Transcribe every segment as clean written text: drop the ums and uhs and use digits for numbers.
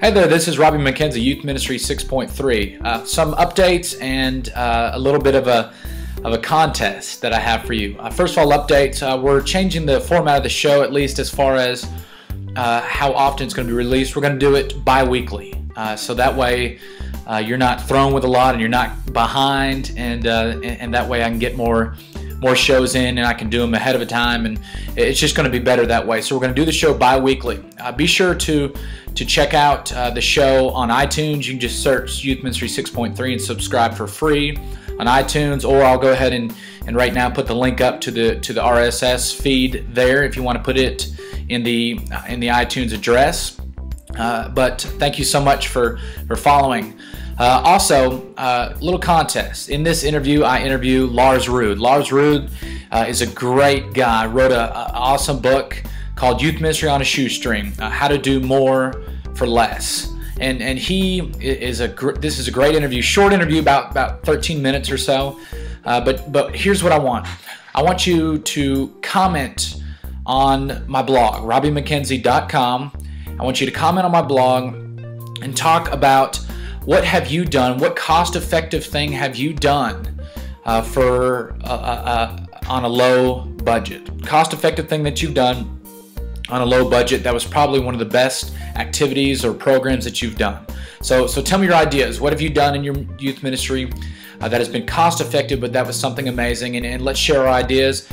Hey there, this is Robbie McKenzie, Youth Ministry 6.3. Some updates and a little bit of a contest that I have for you. First of all, updates. We're changing the format of the show, at least as far as how often it's going to be released. We're going to do it bi-weekly. So that way you're not thrown with a lot and you're not behind, and that way I can get more shows in and I can do them ahead of a time, and it's just going to be better that way. So we're going to do the show bi-weekly. Be sure to check out the show on iTunes. You can just search Youth Ministry 6.3 and subscribe for free on iTunes, or I'll go ahead and right now put the link up to the RSS feed there if you want to put it in the iTunes address. But thank you so much for following. Also, little contest. In this interview, I interview Lars Rood. Lars Rood is a great guy. Wrote an awesome book called Youth Ministry on a Shoestring, How to Do More for Less. And he is this is a great interview, short interview, about 13 minutes or so. But here's what I want. I want you to comment on my blog, robbiemckenzie.com. I want you to comment on my blog and talk about what have you done, what cost-effective thing have you done on a low budget. Cost-effective thing that you've done on a low budget that was probably one of the best activities or programs that you've done. So tell me your ideas. What have you done in your youth ministry that has been cost-effective, but that was something amazing? And let's share our ideas.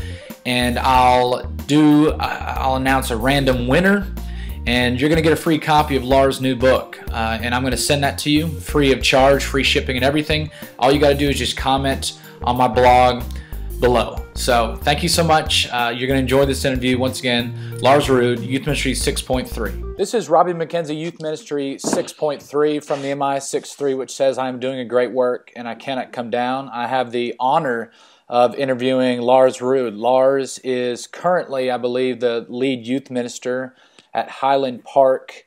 And I'll announce a random winner, and you're going to get a free copy of Lars' new book. And I'm going to send that to you free of charge, free shipping and everything. All you got to do is just comment on my blog below. So thank you so much. You're going to enjoy this interview. Once again, Lars Rood, Youth Ministry 6.3. This is Robbie McKenzie, Youth Ministry 6.3 from the MI 6.3, which says, I am doing a great work and I cannot come down. I have the honor of interviewing Lars Rood. Lars is currently, I believe, the lead youth minister at Highland Park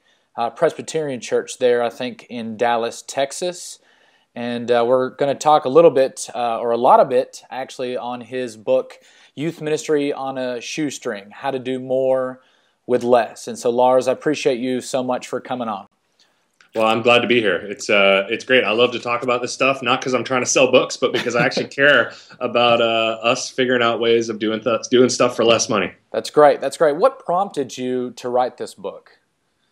Presbyterian Church there, I think, in Dallas, Texas. And we're going to talk a little bit, or a lot of it, actually, on his book, Youth Ministry on a Shoestring, How to Do More with Less. And so, Lars, I appreciate you so much for coming on. Well, I'm glad to be here. It's great. I love to talk about this stuff, not because I'm trying to sell books, but because I actually care about us figuring out ways of doing stuff for less money. That's great. That's great. What prompted you to write this book?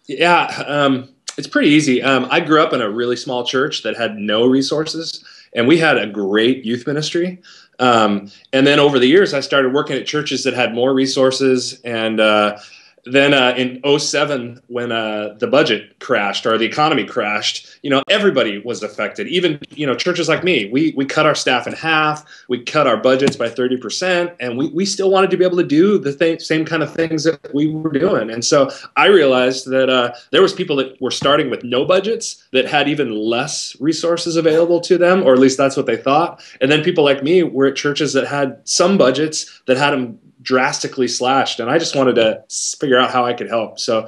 Yeah, it's pretty easy. I grew up in a really small church that had no resources, and we had a great youth ministry. And then over the years, I started working at churches that had more resources, and then in 2007, when the budget crashed or the economy crashed, everybody was affected. Even, churches like me, we cut our staff in half, we cut our budgets by 30%, and we still wanted to be able to do the same kind of things that we were doing. And so I realized that there was people that were starting with no budgets that had even less resources available to them, or at least that's what they thought. And then people like me were at churches that had some budgets that had them drastically slashed, and I just wanted to figure out how I could help. So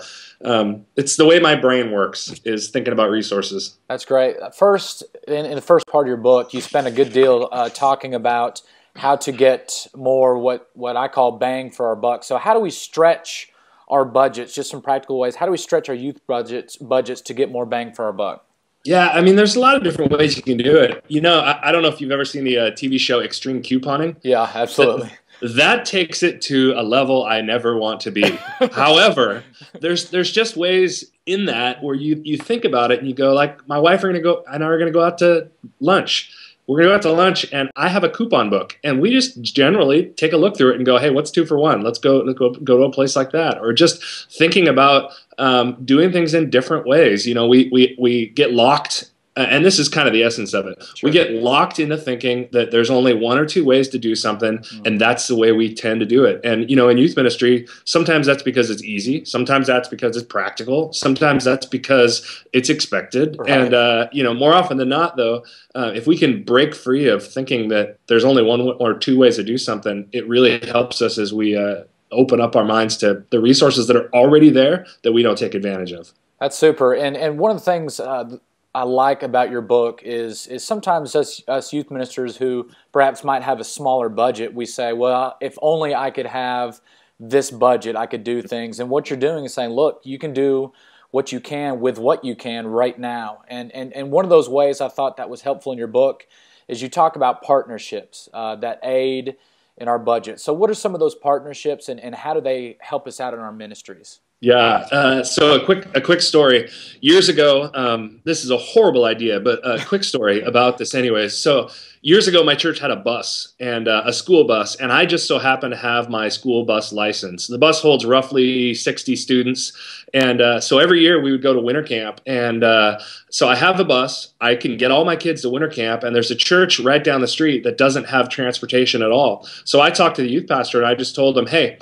it's the way my brain works, is thinking about resources. That's great. First, in the first part of your book, you spend a good deal talking about how to get more what I call bang for our buck. So how do we stretch our budgets, just some practical ways? How do we stretch our youth budgets to get more bang for our buck? Yeah, I mean, there's a lot of different ways you can do it. I don't know if you've ever seen the TV show Extreme Couponing. Yeah, absolutely. That takes it to a level I never want to be. However, there's just ways in that where you think about it and you go, like, my wife and I are going to go out to lunch. We're going to go out to lunch, and I have a coupon book, and we just generally take a look through it and go, hey, what's 2 for 1? Let's go to a place like that. Or just thinking about doing things in different ways. We get locked. And this is kind of the essence of it. Sure. We get locked into thinking that there's only 1 or 2 ways to do something, and that's the way we tend to do it. And, in youth ministry, sometimes that's because it's easy. Sometimes that's because it's practical. Sometimes that's because it's expected. Right. And, more often than not, though, if we can break free of thinking that there's only 1 or 2 ways to do something, it really helps us as we open up our minds to the resources that are already there that we don't take advantage of. That's super. And one of the things I like about your book is sometimes us youth ministers who perhaps might have a smaller budget, we say, well, if only I could have this budget, I could do things. And what you're doing is saying, look, you can do what you can with what you can right now. And one of those ways I thought that was helpful in your book is you talk about partnerships that aid in our budget. So what are some of those partnerships, and how do they help us out in our ministries? Yeah. So a quick story. Years ago, this is a horrible idea, but a quick story about this anyways. So years ago, my church had a bus, and a school bus, and I just so happened to have my school bus license. The bus holds roughly 60 students, and so every year we would go to winter camp. And so I have a bus. I can get all my kids to winter camp, and there's a church right down the street that doesn't have transportation at all. So I talked to the youth pastor, and I just told him, hey,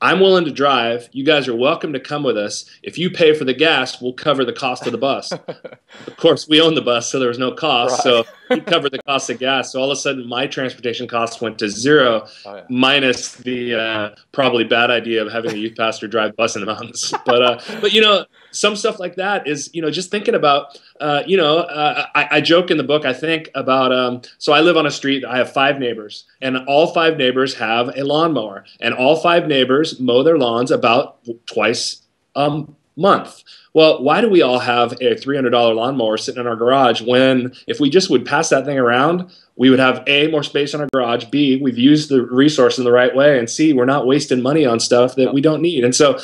I'm willing to drive. You guys are welcome to come with us. If you pay for the gas, we'll cover the cost of the bus. Of course, we own the bus, so there was no cost. Right. So we covered the cost of gas. So all of a sudden, my transportation costs went to zero, minus the probably bad idea of having a youth pastor drive bus in the mountains. But you know, some stuff like that is, you know, just thinking about, I joke in the book, I think about, so I live on a street, I have 5 neighbors, and all 5 neighbors have a lawnmower, and all 5 neighbors mow their lawns about twice a month. Well, why do we all have a $300 lawnmower sitting in our garage when if we just would pass that thing around, we would have A, more space in our garage, B, we've used the resource in the right way, and C, we're not wasting money on stuff that we don't need. And so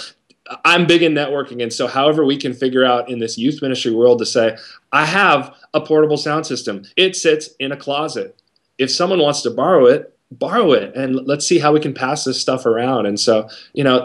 I'm big in networking, and so however we can figure out in this youth ministry world to say, I have a portable sound system. It sits in a closet. If someone wants to borrow it, and let's see how we can pass this stuff around. And so, you know,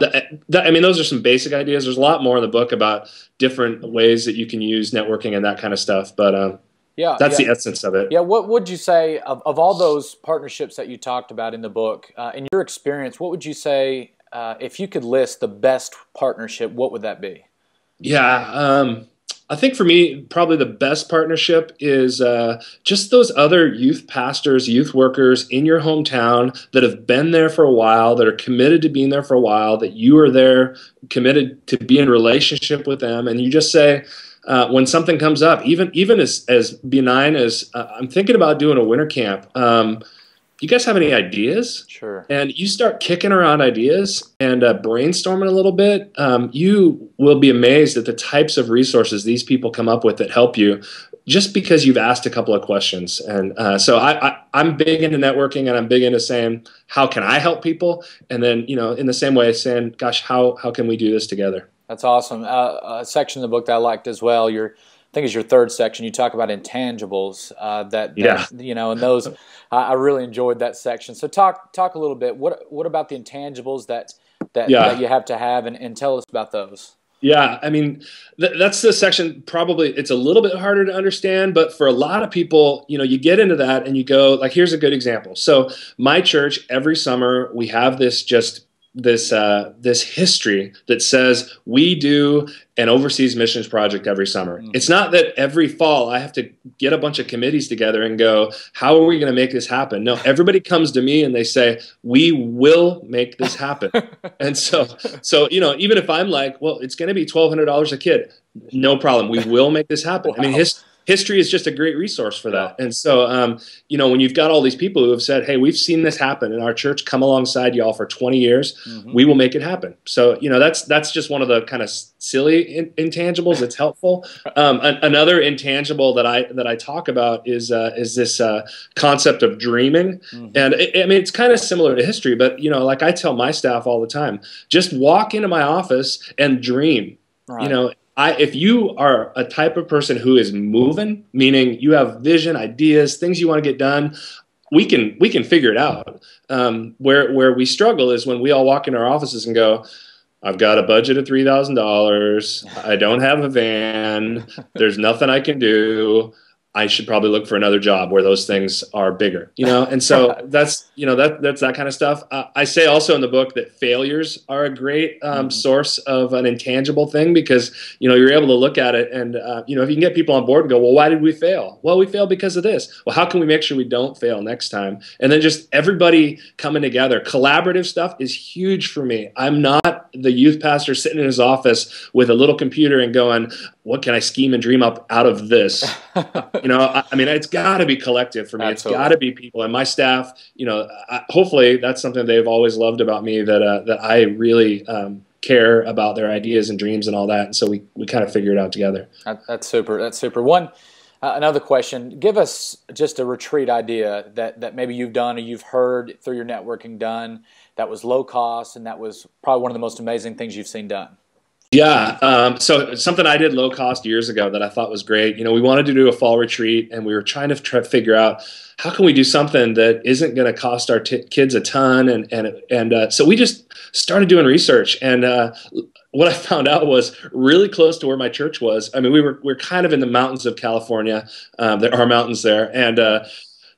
I mean, those are some basic ideas. There's a lot more in the book about different ways that you can use networking and that kind of stuff. But that's the essence of it. Yeah. What would you say of all those partnerships that you talked about in the book, in your experience, what would you say, if you could list the best partnership, what would that be? Yeah. I think for me, probably the best partnership is just those other youth pastors, youth workers in your hometown that have been there for a while, that are committed to being there for a while, that you are there committed to be in relationship with them. And you just say, when something comes up, even as benign as I'm thinking about doing a winter camp, you guys have any ideas? Sure. And you start kicking around ideas and brainstorming a little bit, you will be amazed at the types of resources these people come up with that help you just because you've asked a couple of questions. And so I'm big into networking, and I'm big into saying, how can I help people? And then, you know, in the same way, saying, gosh, how can we do this together? That's awesome. A section in the book that I liked as well, I think it's your 3rd section. You talk about intangibles you know, and those I really enjoyed that section. So talk a little bit. What about the intangibles that you have to have, and tell us about those. Yeah, I mean, that's the section. Probably it's a little bit harder to understand, but for a lot of people, you know, you get into that and you go, like, here's a good example. So my church, every summer we have this history that says we do an overseas missions project every summer. Mm-hmm. It's not that every fall I have to get a bunch of committees together and go, how are we going to make this happen? No, everybody comes to me and they say, we will make this happen. And so, you know, even if I'm like, well, it's going to be $1,200 a kid, no problem. We will make this happen. Wow. I mean, history is just a great resource for that. And so, you know, when you've got all these people who have said, hey, we've seen this happen in our church, come alongside y'all for 20 years, we will make it happen. So, you know, that's just one of the kind of silly intangibles. It's helpful. Another intangible that I talk about is this concept of dreaming. And I mean, it's kind of similar to history, but, you know, like I tell my staff all the time, just walk into my office and dream. Right. You know, if you are a type of person who is moving, meaning you have vision, ideas, things you want to get done, we can figure it out. Where we struggle is when we all walk in our offices and go, I've got a budget of $3,000. I don't have a van. There's nothing I can do. I should probably look for another job where those things are bigger, you know? And so that's that kind of stuff. I say also in the book that failures are a great source of an intangible thing because, you know, you're able to look at it and, you know, if you can get people on board and go, well, why did we fail? Well, we failed because of this. Well, how can we make sure we don't fail next time? And then just everybody coming together. Collaborative stuff is huge for me. I'm not the youth pastor sitting in his office with a little computer and going, what can I scheme and dream up out of this? You know, I mean, it's got to be collective for me. Absolutely. It's got to be people. And my staff, you know, hopefully that's something they've always loved about me, that I really care about their ideas and dreams and all that. And so we kind of figure it out together. That's super. That's super. Another question. Give us just a retreat idea that maybe you've done or you've heard through your networking done that was low cost and that was probably one of the most amazing things you've seen done. Yeah. So something I did low cost years ago that I thought was great. We wanted to do a fall retreat, and we were trying to figure out how can we do something that isn't going to cost our kids a ton. And so we just started doing research. And what I found out was really close to where my church was. I mean, we're kind of in the mountains of California. There are mountains there. And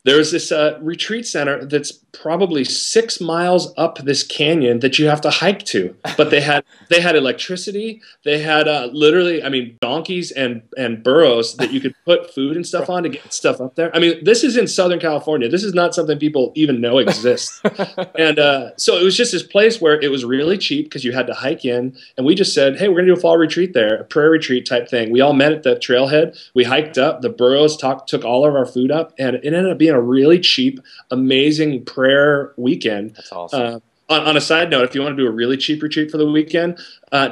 there was this retreat center that's probably 6 miles up this canyon that you have to hike to. But they had electricity. They had literally, I mean, donkeys and burros that you could put food and stuff on to get stuff up there. I mean, this is in Southern California. This is not something people even know exists. And so it was just this place where it was really cheap because you had to hike in. And we just said, hey, we're going to do a fall retreat there, a prayer retreat type thing. We all met at the trailhead. We hiked up. The burros took all of our food up. And it ended up being a really cheap, amazing prayer weekend. That's awesome. On a side note, if you want to do a really cheap retreat for the weekend,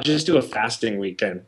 just do a fasting weekend.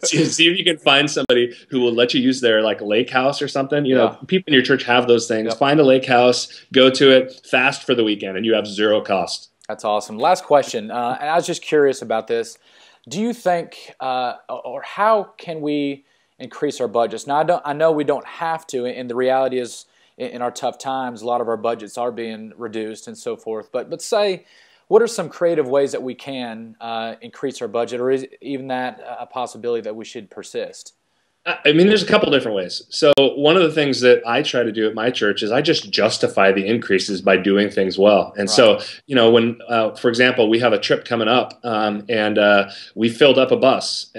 See if you can find somebody who will let you use their lake house or something. People in your church have those things. Yep. Find a lake house, go to it, fast for the weekend, and you have zero cost. That's awesome. Last question, and I was just curious about this. Do you think, or how can we increase our budgets? Now, I know we don't have to, and the reality is, in our tough times, a lot of our budgets are being reduced and so forth. But say, what are some creative ways that we can increase our budget, or is even that a possibility that we should persist? I mean, there's a couple different ways. So one of the things that I try to do at my church is I just justify the increases by doing things well. And so, when, for example, we have a trip coming up and we filled up a bus,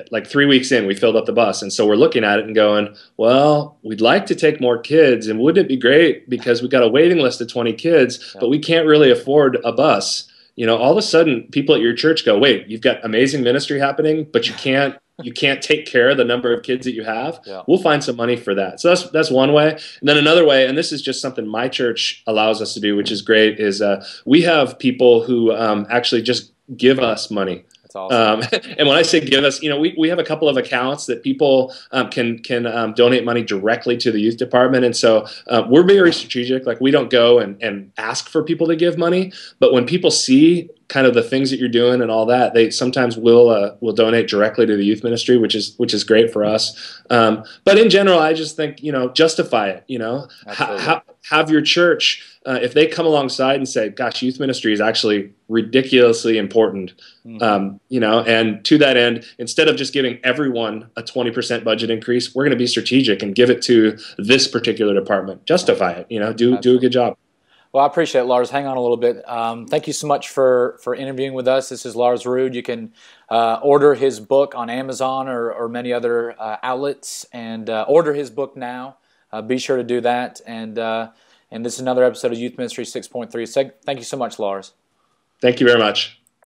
like 3 weeks in, we filled up the bus. And so we're looking at it and going, well, we'd like to take more kids. And wouldn't it be great because we got a waiting list of 20 kids, but we can't really afford a bus. All of a sudden people at your church go, wait, you've got amazing ministry happening, but you can't take care of the number of kids that you have. Yeah. We'll find some money for that. So that's one way. And then another way, and this is just something my church allows us to do, which is great, is we have people who actually just give us money. That's awesome. And when I say give us, we have a couple of accounts that people can donate money directly to the youth department. And so we're very strategic. Like, we don't go and ask for people to give money, but when people see kind of the things that you're doing and all that, they sometimes will donate directly to the youth ministry, which is great for us. But in general, I just think, justify it, have your church, if they come alongside and say, gosh, youth ministry is actually ridiculously important, and to that end, instead of just giving everyone a 20% budget increase, we're going to be strategic and give it to this particular department. Justify it, do a good job. Well, I appreciate it, Lars. Hang on a little bit. Thank you so much for interviewing with us. This is Lars Rood. You can order his book on Amazon or many other outlets, and order his book now. Be sure to do that. And this is another episode of Youth Ministry 6.3. Thank you so much, Lars. Thank you very much.